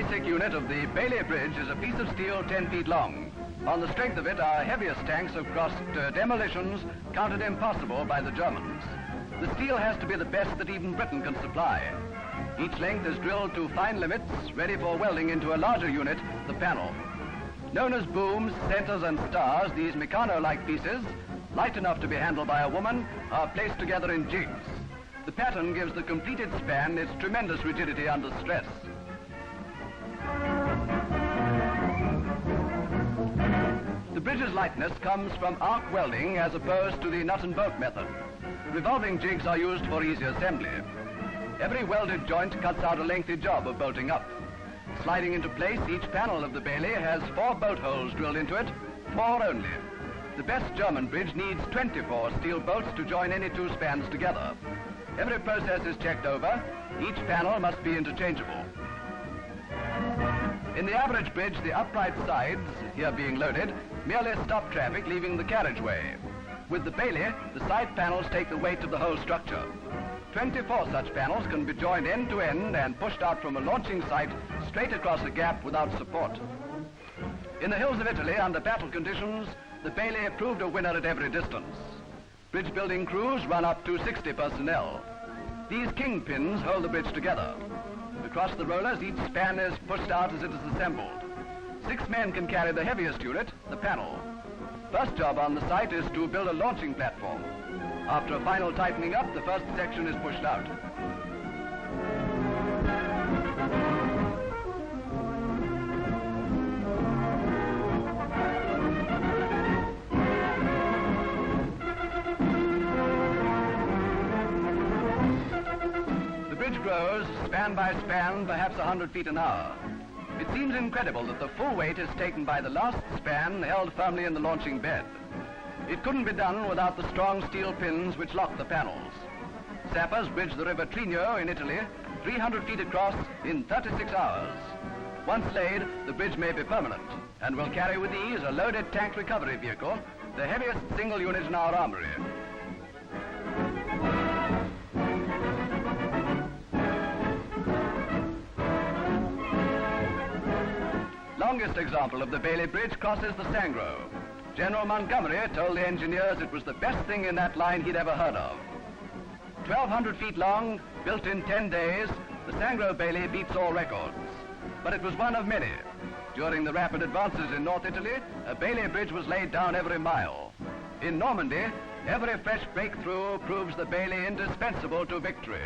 basic unit of the Baily Bridge is a piece of steel 10 feet long. On the strength of it, our heaviest tanks have crossed demolitions counted impossible by the Germans. The steel has to be the best that even Britain can supply. Each length is drilled to fine limits, ready for welding into a larger unit, the panel. Known as booms, centers, and stars, these Meccano-like pieces, light enough to be handled by a woman, are placed together in jigs. The pattern gives the completed span its tremendous rigidity under stress. The bridge's lightness comes from arc welding as opposed to the nut and bolt method. Revolving jigs are used for easy assembly. Every welded joint cuts out a lengthy job of bolting up. Sliding into place, each panel of the Baily has 4 bolt holes drilled into it, 4 only. The best German bridge needs 24 steel bolts to join any 2 spans together. Every process is checked over. Each panel must be interchangeable. In the average bridge, the upright sides, here being loaded, merely stop traffic, leaving the carriageway. With the Baily, the side panels take the weight of the whole structure. 24 such panels can be joined end to end and pushed out from a launching site straight across a gap without support. In the hills of Italy, under battle conditions, the Baily proved a winner at every distance. Bridge building crews run up to 60 personnel. These kingpins hold the bridge together. Across the rollers, each span is pushed out as it is assembled. 6 men can carry the heaviest unit, the panel. First job on the site is to build a launching platform. After a final tightening up, the first section is pushed out. The bridge grows, span by span, perhaps 100 feet an hour. It seems incredible that the full weight is taken by the last span held firmly in the launching bed. It couldn't be done without the strong steel pins which lock the panels. Sappers bridge the river Trino in Italy, 300 feet across, in 36 hours. Once laid, the bridge may be permanent and will carry with ease a loaded tank recovery vehicle, the heaviest single unit in our armory. Longest example of the Baily Bridge crosses the Sangro. General Montgomery told the engineers it was the best thing in that line he'd ever heard of. 1,200 feet long, built in 10 days, the Sangro Baily beats all records. But it was one of many. During the rapid advances in North Italy, a Baily Bridge was laid down every mile. In Normandy, every fresh breakthrough proves the Baily indispensable to victory.